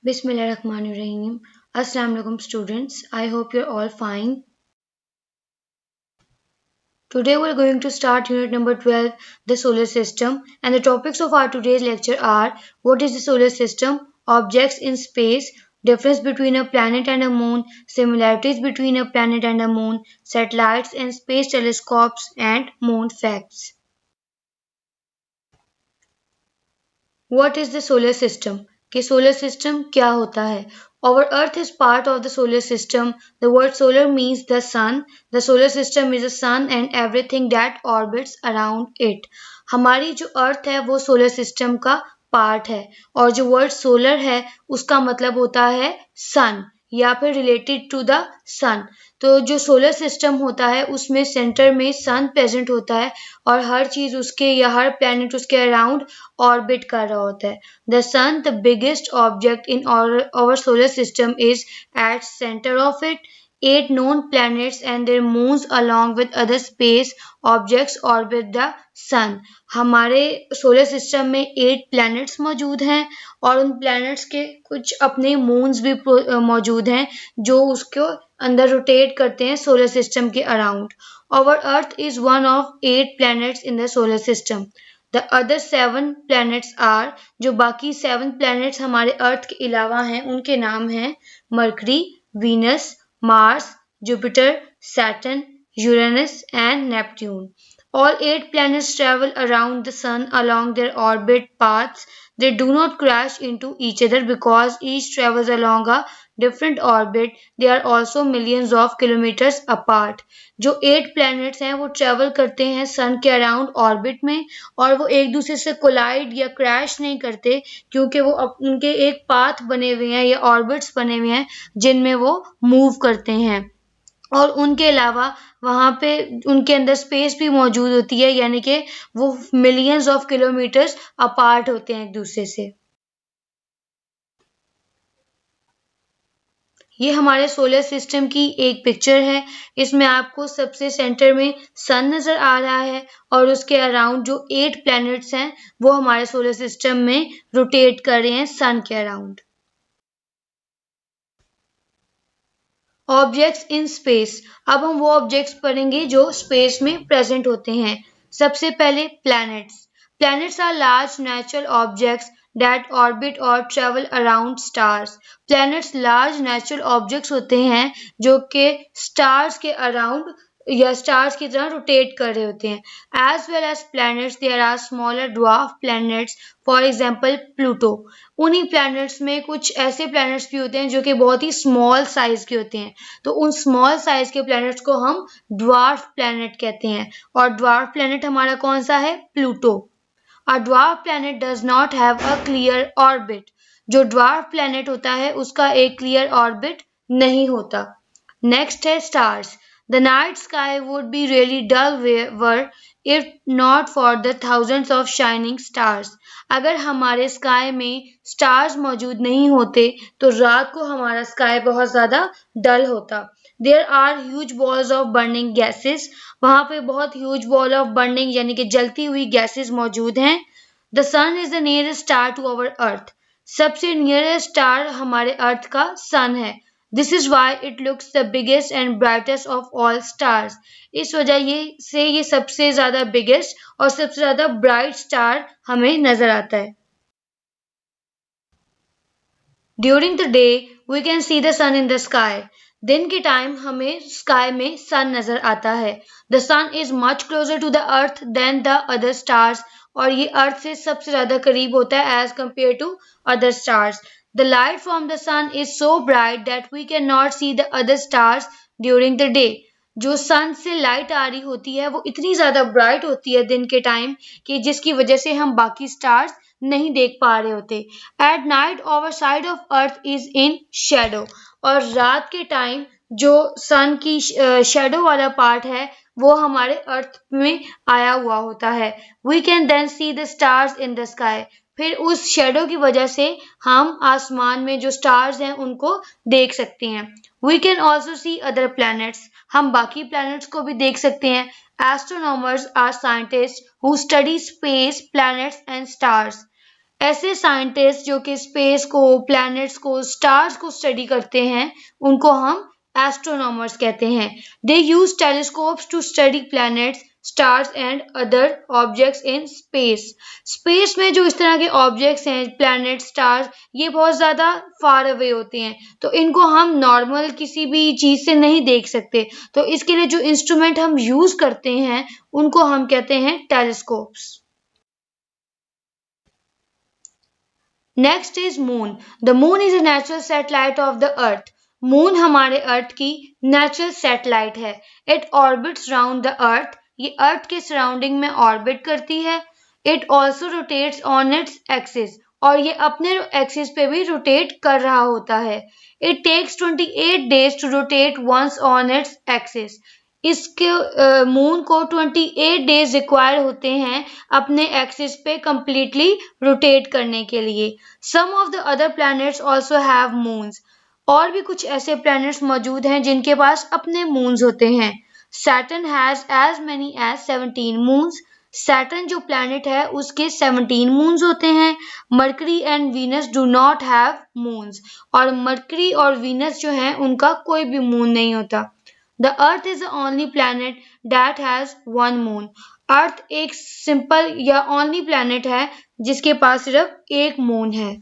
Bismillahirrahmanirrahim. Assalamu alaikum students. I hope you're all fine. Today we're going to start unit number 12, the solar system, and the topics of our today's lecture are: what is the solar system, objects in space, difference between a planet and a moon, similarities between a planet and a moon, satellites and space telescopes, and moon facts. What is the solar system? कि solar system क्या होता है? Our earth is part of the solar system. The word solar means the sun. The solar system is the sun and everything that orbits around it. हमारी जो अर्थ है वो solar system का part है और जो वर्ड सोलर है उसका मतलब होता है सन या फिर रिलेटेड टू द सन. तो जो सोलर सिस्टम होता है उसमें सेंटर में सन प्रेजेंट होता है और हर चीज उसके या हर प्लैनेट उसके अराउंड ऑर्बिट कर रहा होता है. The sun, the biggest object in our solar system, is at center of it. 8 known planets and their moons along with other space objects orbit the sun. हमारे सोलर सिस्टम में 8 planets मौजूद हैं और उन planets के कुछ अपने moons भी मौजूद हैं जो उसको अंदर रोटेट करते हैं सोलर सिस्टम के around. Our Earth is one of 8 planets in the solar system. The other 7 planets are, जो बाकी 7 planets हमारे अर्थ के अलावा हैं उनके नाम हैं mercury, Venus, Mars, Jupiter, Saturn, Uranus and Neptune. All 8 planets travel around the sun along their orbit paths. They do not crash into each other because each travels along a different orbit. They are also millions of kilometers apart. जो 8 planets हैं वो travel करते हैं सन के around orbit में और वो एक दूसरे से कोलाइड या क्रैश नहीं करते क्योंकि वो उनके एक पाथ बने हुए हैं या ऑर्बिट्स बने हुए हैं जिनमें वो मूव करते हैं और उनके अलावा वहाँ पे उनके अंदर स्पेस भी मौजूद होती है यानी कि वो मिलियंस ऑफ किलोमीटर्स अपार्ट होते हैं एक दूसरे से. ये हमारे सोलर सिस्टम की एक पिक्चर है. इसमें आपको सबसे सेंटर में सन नजर आ रहा है और उसके अराउंड जो 8 planets हैं वो हमारे सोलर सिस्टम में रोटेट कर रहे हैं सन के अराउंड. Objects in space. अब हम वो ऑब्जेक्ट्स पढ़ेंगे जो स्पेस में प्रेजेंट होते हैं. सबसे पहले planets. Planets are large natural objects that orbit or travel around stars. Planets large natural objects होते हैं जो कि stars के around या stars की तरह rotate कर रहे होते हैं. As well as planets, there are smaller dwarf planets. For example, Pluto. उन्हीं planets में कुछ ऐसे planets भी होते हैं जो कि बहुत ही small size के होते हैं. तो उन small size के planets को हम dwarf planet कहते हैं और dwarf planet हमारा कौन सा है? Pluto. A dwarf planet does not have a clear orbit. जो dwarf planet होता है उसका एक clear orbit नहीं होता. Next है stars. The night sky would be really dull were if not for the thousands of shining stars. अगर हमारे sky में stars मौजूद नहीं होते तो रात को हमारा sky बहुत ज़्यादा dull होता. There are huge balls of burning gases. वहाँ पे बहुत huge ball of burning यानी कि जलती हुई gases मौजूद हैं. The sun is the nearest star to our earth. सबसे nearest star हमारे अर्थ का sun है. This is why it looks the biggest and brightest of all stars. इस वजह से ये सबसे ज़्यादा biggest और सबसे ज़्यादा bright star हमें नजर आता है. During the day, we can see the sun in the sky. दिन के टाइम हमें स्काई में सन नजर आता है. The sun is much closer to the earth than the other stars. और ये अर्थ से सबसे ज्यादा करीब होता है as compared to other stars. The light from the sun is so bright that we cannot see the other stars during the day. जो सन से लाइट आ रही होती है वो इतनी ज्यादा ब्राइट होती है दिन के टाइम कि जिसकी वजह से हम बाकी स्टार्स नहीं देख पा रहे होते. At night over side of earth is in shadow. और रात के टाइम जो सन की शेडो वाला पार्ट है वो हमारे अर्थ में आया हुआ होता है. We can then see the stars in the sky. फिर उस शेडो की वजह से हम आसमान में जो स्टार्स हैं उनको देख सकते हैं. We can also see other planets. हम बाकी प्लैनेट्स को भी देख सकते हैं. Astronomers are scientists who study space, planets and stars. ऐसे साइंटिस्ट जो कि स्पेस को, प्लैनेट्स को, स्टार्स को स्टडी करते हैं, उनको हम एस्ट्रोनॉमर्स कहते हैं। They use telescopes to study planets, stars and other objects in space. Space में जो इस तरह के ऑब्जेक्ट्स हैं, प्लैनेट, स्टार्स, ये बहुत ज्यादा फार अवे होते हैं, तो इनको हम नॉर्मल किसी भी चीज से नहीं देख सकते। तो इसके लिए जो इंस्ट्रूमेंट हम यूज करते हैं उनको हम कहते हैं telescopes. Next is moon. The moon is a natural satellite of the earth. Moon हमारे अर्थ की नेचुरल सैटेलाइट है। It orbits round the earth. ये अर्थ के सराउंडिंग में ऑर्बिट करती है। It also rotates on its axis, और ये अपने एक्सिस पे भी रोटेट कर रहा होता है। It takes 28 days to rotate once on its axis. इसके मून को 28 डेज रिक्वायर होते हैं अपने एक्सिस पे कंप्लीटली रोटेट करने के लिए। Some of the other planets also have moons. और भी कुछ ऐसे प्लैनेट्स मौजूद हैं जिनके पास अपने मून्स होते हैं। Saturn has as many as 17 moons. Saturn जो प्लैनेट है उसके 17 मून्स होते हैं। Mercury and Venus do not have moons. और मरकरी और वीनस जो है उनका कोई भी मून नहीं होता। The Earth is the only planet that has one moon. अर्थ एक सिंपल या ओनली प्लैनेट है जिसके पास सिर्फ एक मून है।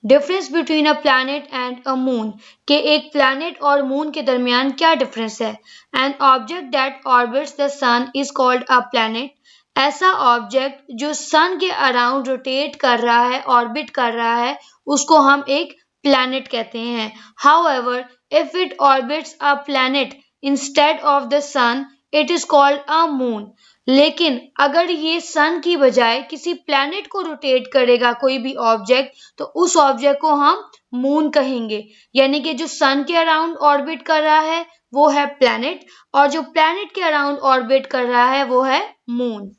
Difference between a planet and a moon, के एक प्लैनेट और मून के दरमियान क्या डिफरेंस है। An object that orbits the sun is called a planet. ऐसा ऑब्जेक्ट जो सन के अराउंड रोटेट कर रहा है, ऑर्बिट कर रहा है, उसको हम एक प्लैनेट कहते हैं। However, if it orbits a planet instead of the sun, it is called a moon. लेकिन अगर ये सन की बजाय किसी प्लैनेट को रोटेट करेगा कोई भी ऑब्जेक्ट, तो उस ऑब्जेक्ट को हम मून कहेंगे। यानी कि जो सन के अराउंड ऑर्बिट कर रहा है वो है प्लैनेट, और जो प्लैनेट के अराउंड ऑर्बिट कर रहा है वो है moon.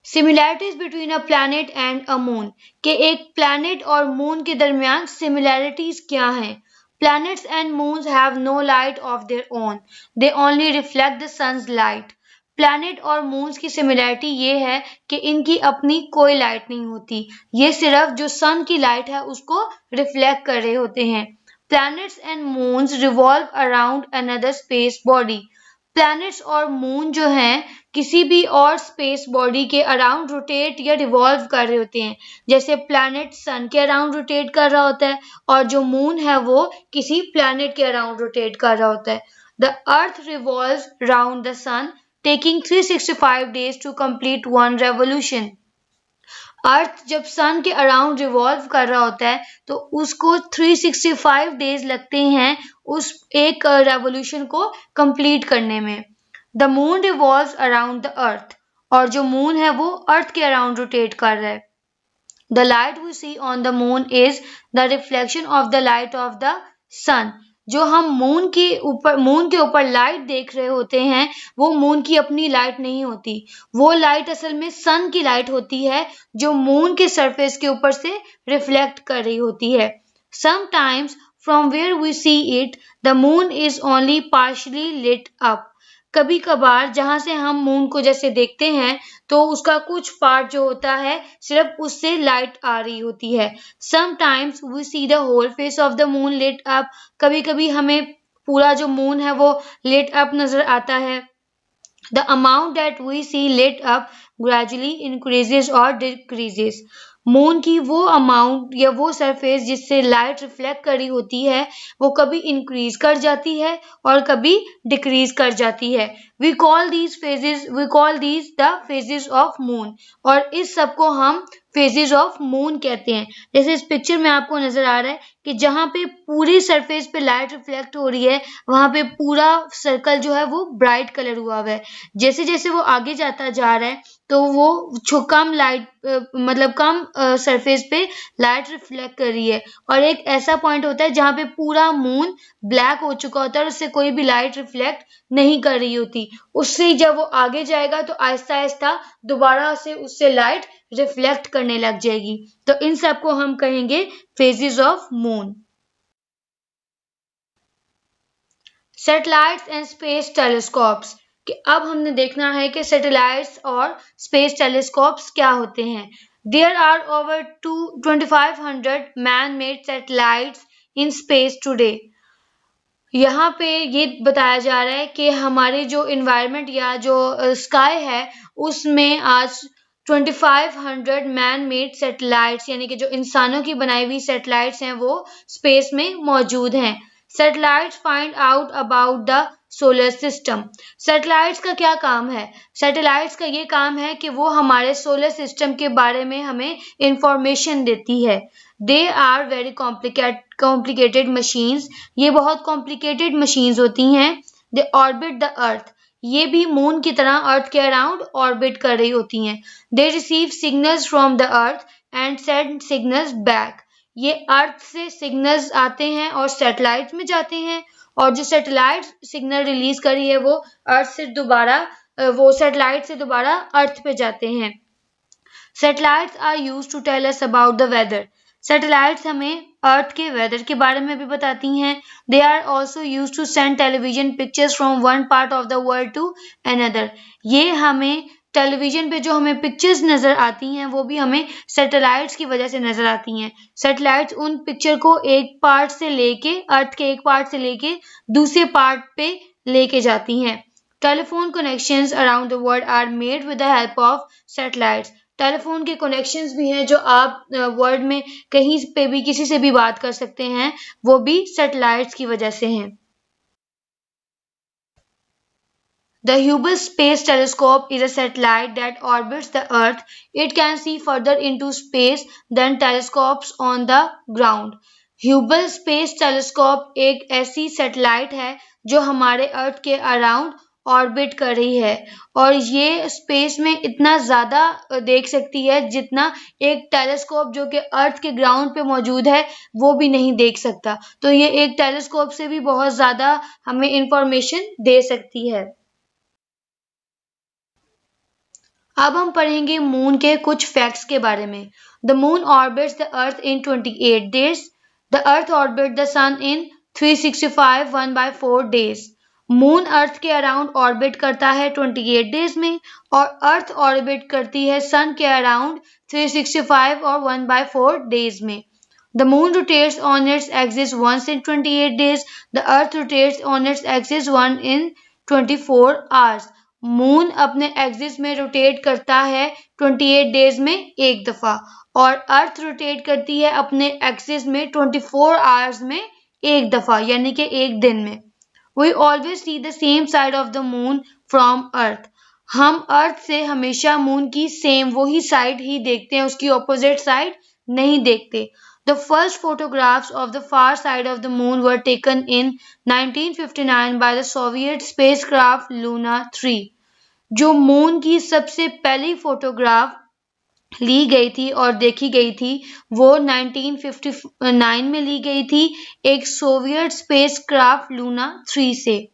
Similarities between a planet and a moon, के एक प्लैनेट और मून के दरमियान सिमिलैरिटीज क्या हैं। Planets and moons have no light of their own, they only reflect the sun's light. Planet और मून्स की सिमिलैरिटी ये है कि इनकी अपनी कोई लाइट नहीं होती, ये सिर्फ जो सन की लाइट है उसको रिफ्लेक्ट कर रहे होते हैं। Planets and moons revolve around another space body. Planets और मून जो हैं किसी भी और स्पेस बॉडी के अराउंड रोटेट या रिवॉल्व कर रहे होते हैं। जैसे प्लैनेट सन के अराउंड रोटेट कर रहा होता है और जो मून है वो किसी प्लैनेट के अराउंड रोटेट कर रहा होता है। The earth revolves round the sun taking 365 days to complete one revolution. Earth जब सन के अराउंड रिवॉल्व कर रहा होता है तो उसको 365 डेज लगते हैं उस एक रेवोल्यूशन को कंप्लीट करने में। The moon revolves around the earth, और जो मून है वो अर्थ के अराउंड रोटेट कर रहा है। The light we see on the moon is the reflection of the light of the sun. जो हम मून के ऊपर लाइट देख रहे होते हैं वो मून की अपनी लाइट नहीं होती, वो लाइट असल में सन की लाइट होती है जो मून के सरफेस के ऊपर से रिफ्लेक्ट कर रही होती है। Sometimes from where we see it the moon is only partially lit up. कभी कभार जहां से हम मून को जैसे देखते हैं तो उसका कुछ पार्ट जो होता है सिर्फ उससे लाइट आ रही होती है। Sometimes we see the whole face of the moon lit up. कभी कभी हमें पूरा जो मून है वो लिट अप नजर आता है। The amount that we see lit up gradually increases or decreases. Moon की वो अमाउंट या वो सरफेस जिससे लाइट रिफ्लेक्ट करी होती है वो कभी इंक्रीज कर जाती है और कभी डिक्रीज कर जाती है। We call these the phases of moon, और इस सब को हम फेजेस ऑफ मून कहते हैं। जैसे इस पिक्चर में आपको नजर आ रहा है कि जहाँ पे पूरी सरफेस पे लाइट रिफ्लेक्ट हो रही है वहां पे पूरा सर्कल जो है वो ब्राइट कलर हुआ हुआ है। जैसे जैसे वो आगे जाता जा रहा है तो वो कम लाइट मतलब कम सरफेस पे लाइट रिफ्लेक्ट कर रही है, और एक ऐसा पॉइंट होता है जहाँ पे पूरा मून ब्लैक हो चुका होता है और उससे कोई भी लाइट रिफ्लेक्ट नहीं कर रही होती। उससे जब वो आगे जाएगा तो आहिस्ता आहिस्ता दोबारा से उससे लाइट रिफ्लेक्ट करने लग जाएगी। तो इन सब को हम कहेंगे phases of moon. Satellites and space telescopes, कि अब हमने देखना है कि सैटेलाइट्स और स्पेस टेलीस्कोप्स क्या होते हैं। There are over 2500 man-made satellites in space today. यहाँ पे ये बताया जा रहा है कि हमारे जो इन्वायरमेंट या जो स्काई है उसमें आज 2500 मैन मेड सैटेलाइट्स यानी कि जो इंसानों की बनाई हुई सैटेलाइट्स हैं वो स्पेस में मौजूद हैं। Satellites find out about the solar system. Satellites का क्या काम है? सैटेलाइट्स का ये काम है कि वो हमारे सोलर सिस्टम के बारे में हमें इंफॉर्मेशन देती है। They are very complicated machines. ये बहुत कॉम्प्लिकेटेड मशीन्स होती हैं। They orbit the earth. ये भी मून की तरह अर्थ के अराउंड ऑर्बिट कर रही होती हैं। They receive signals from the earth and send signals back. ये अर्थ से सिग्नल्स आते हैं और सैटेलाइट में जाते हैं और जो सैटेलाइट सिग्नल रिलीज करी है वो सैटेलाइट से दोबारा अर्थ पे जाते हैं। Satellites are used to tell us about the weather. Satellites हमें अर्थ के वेदर के बारे में भी बताती हैं। They are also use to send television pictures from one part of the world to another. ये हमें टेलीविजन पे जो हमें पिक्चर्स नजर आती हैं वो भी हमें सैटेलाइट्स की वजह से नजर आती हैं। सैटेलाइट्स उन पिक्चर को एक पार्ट से लेके अर्थ के एक पार्ट से लेके दूसरे पार्ट पे लेके जाती हैं। Telephone connections around the world are made with the help of satellites. Telephone के कनेक्शंस भी हैं जो आप वर्ल्ड में कहीं पे भी किसी से भी बात कर सकते हैं, वो भी सैटेलाइट्स की वजह से हैं। The Hubble Space Telescope is a satellite that orbits the Earth. It can see further into space than telescopes on the ground. Hubble Space Telescope एक ऐसी सैटेलाइट है जो हमारे अर्थ के अराउंड ऑर्बिट कर रही है और ये स्पेस में इतना ज़्यादा देख सकती है जितना एक टेलीस्कोप जो कि अर्थ के ग्राउंड पे मौजूद है वो भी नहीं देख सकता। तो ये एक टेलीस्कोप से भी बहुत ज़्यादा हमें इंफॉर्मेशन दे सकती है। अब हम पढ़ेंगे मून के कुछ फैक्ट्स के बारे में। The moon orbits the earth in 28 days. The earth orbit the sun in 365 1/4 days. Moon earth के अराउंड ऑर्बिट करता है 28 डेज में और अर्थ ऑर्बिट करती है सन के अराउंड 365 और 1/4 डेज में। The moon rotates on its axis once in 28 days. The earth rotates on its axis once in 24 hours. Moon अपने एक्सिस में रोटेट करता है 28 डेज में एक दफा और अर्थ रोटेट करती है अपने एक्सिस में 24 आवर्स में एक दफा यानी कि एक दिन में। We always see the same side of the moon from earth. हम अर्थ से हमेशा मून की सेम वही साइड ही देखते हैं, उसकी ऑपोजिट साइड नहीं देखते। The first photographs of the far side of the moon were taken in 1959 by the Soviet spacecraft Luna 3. जो मून की सबसे पहली फोटोग्राफ ली गई थी और देखी गई थी वो 1959 में ली गई थी एक सोवियत स्पेसक्राफ्ट लूना 3 से।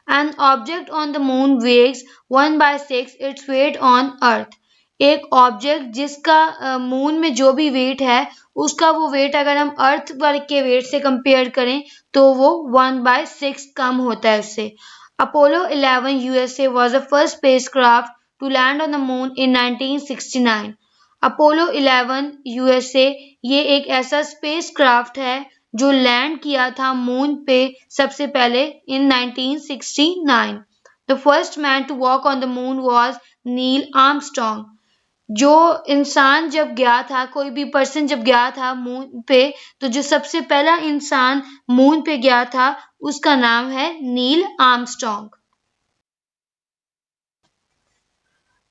An object on the moon weighs 1/6 its weight on Earth. एक ऑब्जेक्ट जिसका मून में जो भी वेट है उसका वो वेट अगर हम अर्थ के वेट से कंपेयर करें तो वो 1/6 कम होता है उससे। Apollo 11 USA was the first spacecraft to land on the moon in 1969. Apollo 11 USA ये एक ऐसा स्पेसक्राफ्ट है जो लैंड किया था मून पे सबसे पहले in 1969. The first man to walk on the moon was Neil Armstrong. जो इंसान जब गया था, कोई भी पर्सन जब गया था मून पे, तो जो सबसे पहला इंसान मून पे गया था उसका नाम है Neil Armstrong.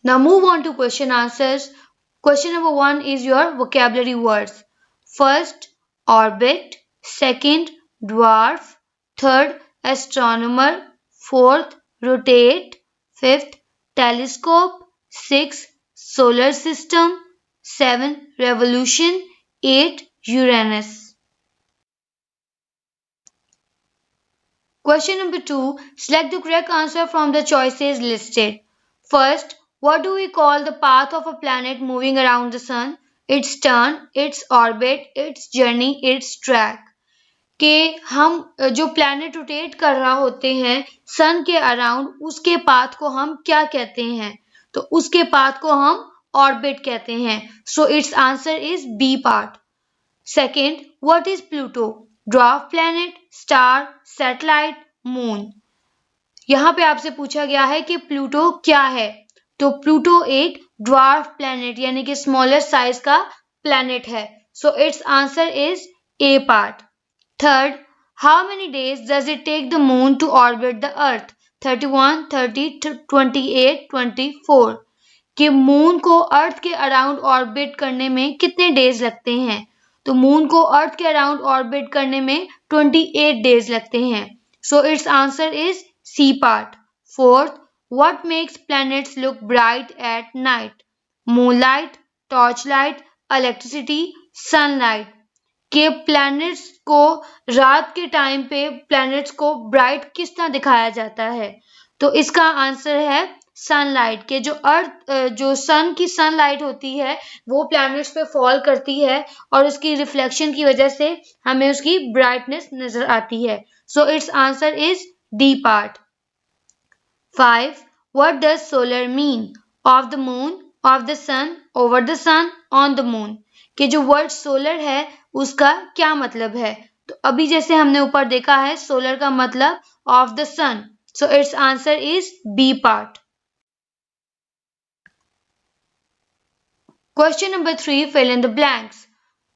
Now move on to question answers. Question number 1 is your vocabulary words. First, orbit. Second, dwarf. Third, astronomer. Fourth, rotate. Fifth, telescope. Sixth, solar system. 7. Revolution. 8. Uranus. Question number 2. Select the correct answer from the choices listed. First, what do we call the path of a planet moving around the sun? Its turn, its orbit, its journey, its track. कि हम जो planet rotate कर रहा होते हैं सन के around, उसके path को हम क्या कहते हैं? तो उसके पाथ को हम ऑर्बिट कहते हैं. So its answer is B part. Second, what is Pluto? Dwarf planet, star, satellite, moon. यहाँ पे आपसे पूछा गया है कि प्लूटो क्या है. तो प्लूटो एक ड्वार्फ प्लैनेट यानी कि स्मॉलर साइज का प्लैनेट है. So its answer is A part. Third, how many days does it take the moon to orbit the earth? 31, 30, 28, 24. कि मून को अर्थ के अराउंड ऑर्बिट करने में कितने डेज लगते हैं? तो मून को अर्थ के अराउंड ऑर्बिट करने में 28 डेज लगते हैं. So its answer is C part. Fourth, what makes planets look bright at night? Moonlight, torch light, electricity, sunlight. कि प्लैनेट्स को रात के टाइम पे प्लैनेट्स को ब्राइट किस तरह दिखाया जाता है? तो इसका आंसर है सनलाइट. के जो सन की सनलाइट होती है वो प्लैनेट्स पे फॉल करती है और उसकी रिफ्लेक्शन की वजह से हमें उसकी ब्राइटनेस नजर आती है. So its answer is D part. 5. What does solar mean? Of the moon, of the sun, over the sun, on the moon. कि जो वर्ड सोलर है उसका क्या मतलब है? तो अभी जैसे हमने ऊपर देखा है सोलर का मतलब of the sun. So its answer is B part. Question number 3, fill in the blanks.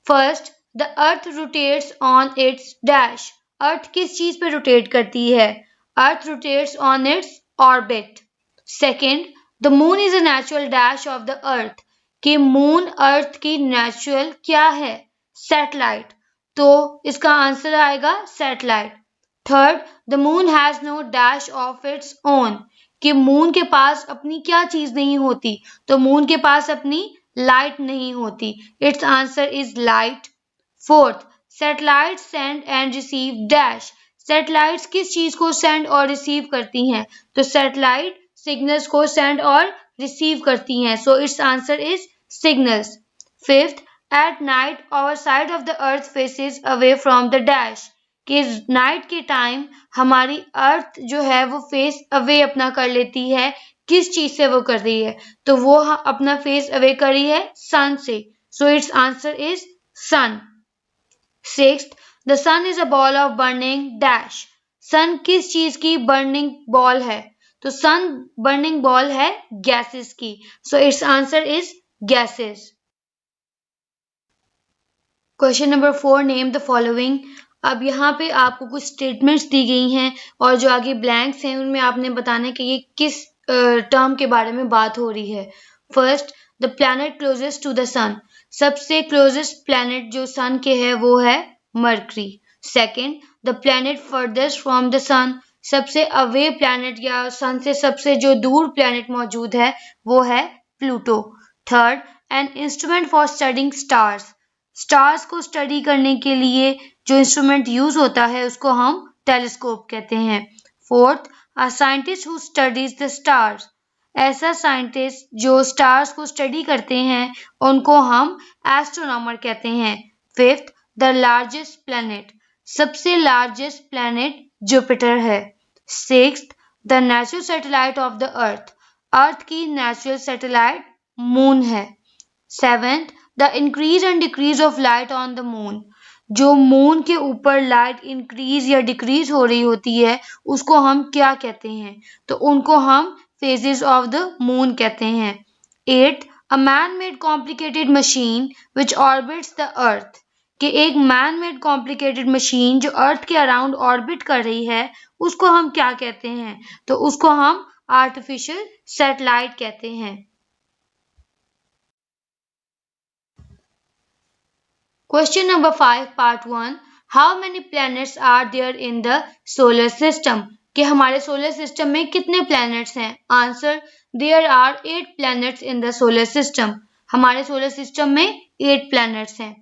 First, the earth rotates on its dash. अर्थ किस चीज पे रोटेट करती है? अर्थ rotates on its orbit. Second, the moon is a natural dash of the earth. कि moon earth की natural क्या है? Satellite. तो इसका आंसर आएगा satellite. Third, the moon has no dash of its own. कि मून के पास अपनी क्या चीज नहीं होती? तो मून के पास अपनी लाइट नहीं होती. Its answer is light. Fourth, satellite send and receive dash. Satellites किस चीज को सेंड और रिसीव करती हैं? तो सैटेलाइट सिग्नल्स को सेंड और रिसीव करती हैं. So its answer is signals. Fifth, at night our side of the earth faces away from the dash. कि नाइट के टाइम हमारी अर्थ जो है वो फेस अवे अपना कर लेती है. किस चीज से वो कर रही है? तो वो अपना फेस अवे कर रही है सन से. So its answer is sun. Sixth, the sun is a ball of burning dash. Sun किस चीज की बर्निंग बॉल है? तो सन बर्निंग बॉल है गैसेस की. So its answer is gases. Question number 4, name the following. अब यहाँ पे आपको कुछ स्टेटमेंट्स दी गई हैं और जो आगे ब्लैंक्स हैं उनमें आपने बताना है कि ये किस टर्म के बारे में बात हो रही है. First, the planet closest to the sun. सबसे क्लोजेस्ट प्लैनेट जो सन के है वो है Mercury. Second, the planet farthest from the sun. सबसे अवे प्लैनेट या सन से सबसे जो दूर प्लैनेट मौजूद है वो है Pluto. Third, an instrument for studying stars. Stars को स्टडी करने के लिए जो इंस्ट्रूमेंट यूज होता है उसको हम टेलीस्कोप कहते हैं. Fourth, a scientist who studies the stars. ऐसा साइंटिस्ट जो स्टार्स को स्टडी करते हैं उनको हम एस्ट्रोनॉमर कहते हैं. Fifth, the largest planet. सबसे लार्जेस्ट प्लैनेट जुपिटर है. Sixth, the natural satellite of the earth. Earth की नेचुरल सैटेलाइट मून है. Seventh, the increase and decrease of light on the moon. जो मून के ऊपर लाइट इंक्रीज या decrease हो रही होती है उसको हम क्या कहते हैं? तो उनको हम फेजेस ऑफ द मून कहते हैं. Eight, a man made complicated machine which orbits the earth. कि एक मैन मेड कॉम्प्लिकेटेड मशीन जो अर्थ के अराउंड ऑर्बिट कर रही है उसको हम क्या कहते हैं? तो उसको हम आर्टिफिशियल सैटेलाइट कहते हैं. Question number 5, part 1. How many planets are there in the solar system? कि हमारे सोलर सिस्टम में कितने प्लैनेट्स हैं? Answer, there are 8 planets in the solar system. हमारे सोलर सिस्टम में 8 प्लैनेट्स हैं.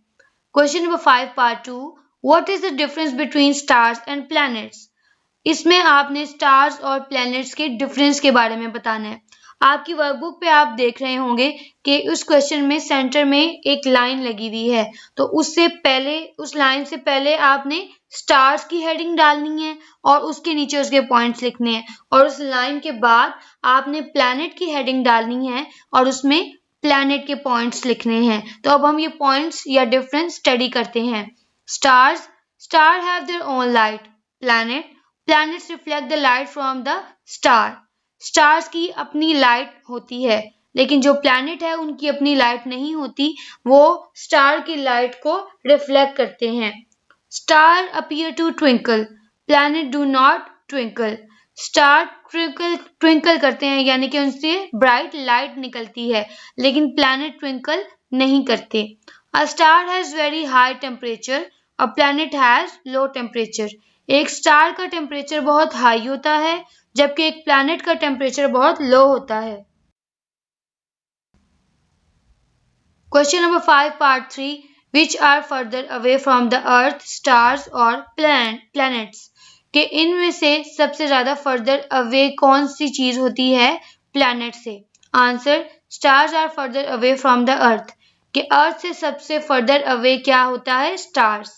Question number 5, part 2. What is the difference between stars and planets? इसमें आपने स्टार्स और प्लैनेट्स के डिफरेंस के बारे में बताना है. आपकी वर्कबुक पे आप देख रहे होंगे कि उस क्वेश्चन में सेंटर में एक लाइन लगी हुई है. तो उससे पहले उस लाइन से पहले आपने स्टार्स की हेडिंग डालनी है और उसके नीचे उसके पॉइंट्स लिखने हैं और उस लाइन के बाद आपने प्लैनेट की हेडिंग डालनी है और उसमें प्लैनेट के पॉइंट्स लिखने हैं। तो अब हम ये पॉइंट्स या डिफरेंस स्टडी करते हैं। Star have their own light. Planets reflect the light from the stars की अपनी लाइट होती है, लेकिन जो प्लैनेट है उनकी अपनी लाइट नहीं होती, वो स्टार की लाइट को रिफ्लेक्ट करते हैं। Star appear to twinkle, planet do not twinkle. Star twinkle करते हैं, यानी कि उनसे ब्राइट लाइट निकलती है, लेकिन प्लैनेट ट्विंकल नहीं करते। A star has very high temperature, a planet has low temperature. एक स्टार का टेम्परेचर बहुत हाई होता है, जबकि एक प्लैनेट का टेम्परेचर बहुत लो होता है। Question number 5 part 3, which are further away from the earth, stars or planets? कि इनमें से सबसे ज्यादा फर्दर अवे कौन सी चीज होती है प्लैनेट से? Answer, stars are further away from the earth. कि अर्थ से सबसे फर्दर अवे क्या होता है? Stars.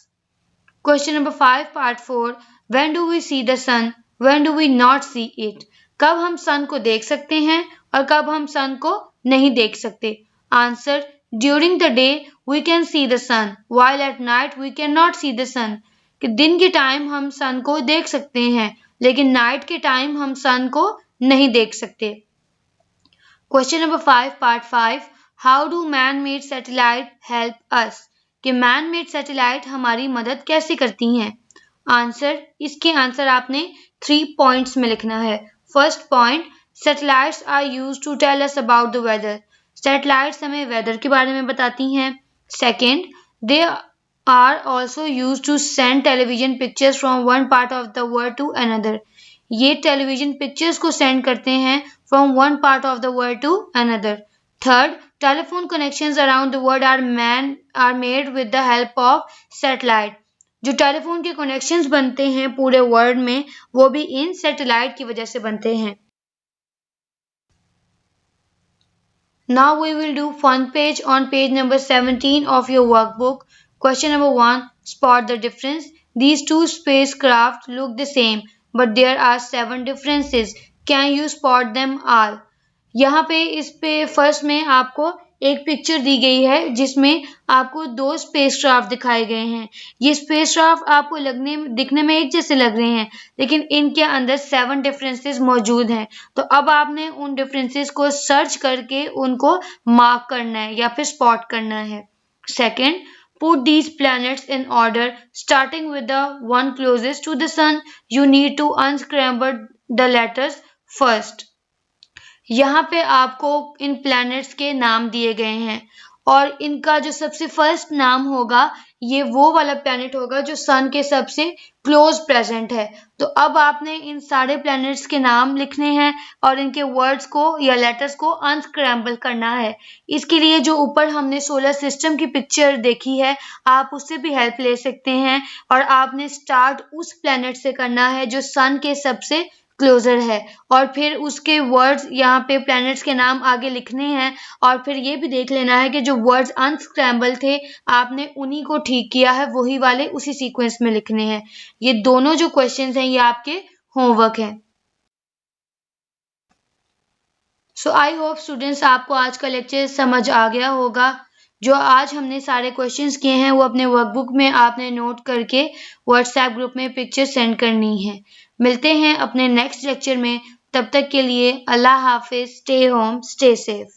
Question number 5 part 4, when do we see the sun, when do we not see it? कब हम सन को देख सकते हैं और कब हम सन को नहीं देख सकते? Answer, during the day we can see the sun, while at night we cannot see the sun. कि दिन के टाइम हम सन को देख सकते हैं, लेकिन नाइट के टाइम हम सन को नहीं देख सकते। Question number 5 part 5, how do man-made satellite help us? कि मैन-मेड सैटेलाइट हमारी मदद कैसे करती हैं? आंसर, इसके आंसर आपने 3 पॉइंट्स में लिखना है। First point, satellites are used to tell us about the weather. Satellites हमें वेदर के बारे में बताती हैं। Second, they are also used to send television pictures from one part of the world to another. ये टेलीविजन पिक्चर्स को send करते हैं from one part of the world to another. Third, telephone connections around the world are made with the help of satellite. जो telephone के connections बनते हैं पूरे world में, वो भी इन सैटेलाइट की वजह से बनते हैं। Now we will do fun page on page number 17 of your workbook. Question number 1, spot the difference. These two spacecraft look the same, but there are 7 differences. Can you spot them all? यहाँ पे इस पे first में आपको एक picture दी गई है जिसमें आपको 2 स्पेसक्राफ्ट दिखाए गए हैं। ये स्पेसक्राफ्ट आपको दिखने में एक जैसे लग रहे हैं, लेकिन इनके अंदर 7 डिफरेंसेस मौजूद हैं। तो अब आपने उन डिफरेंसेस को सर्च करके उनको मार्क करना है या फिर स्पॉट करना है। Second, put these planets in order starting with the one closest to the sun. You need to unscramble the letters first. यहाँ पे आपको इन प्लैनेट्स के नाम दिए गए हैं और इनका जो सबसे फर्स्ट नाम होगा, ये वो वाला प्लैनेट होगा जो सन के सबसे क्लोज प्रेजेंट है। तो अब आपने इन सारे प्लैनेट्स के नाम लिखने हैं और इनके वर्ड्स को या लेटर्स को अनस्क्रैम्बल करना है। इसके लिए जो ऊपर हमने सोलर सिस्टम की पिक्चर देखी है, आप उससे भी हेल्प ले सकते हैं और आपने स्टार्ट उस प्लैनेट से करना है जो सन के सबसे क्लोजर है और फिर उसके वर्ड्स यहाँ पे प्लैनेट्स के नाम आगे लिखने हैं और फिर ये भी देख लेना है कि जो वर्ड्स अनस्क्रैम्बल थे आपने उन्हीं को ठीक किया है, वही वाले उसी सीक्वेंस में लिखने हैं। ये दोनों जो क्वेश्चंस हैं ये आपके होमवर्क हैं। सो आई होप स्टूडेंट्स आपको आज का लेक्चर समझ आ गया होगा। जो आज हमने सारे क्वेश्चंस किए हैं वो अपने वर्कबुक में आपने नोट करके व्हाट्सएप ग्रुप में पिक्चर सेंड करनी है। मिलते हैं अपने नेक्स्ट लेक्चर में, तब तक के लिए अल्लाह हाफिज, स्टे होम, स्टे सेफ।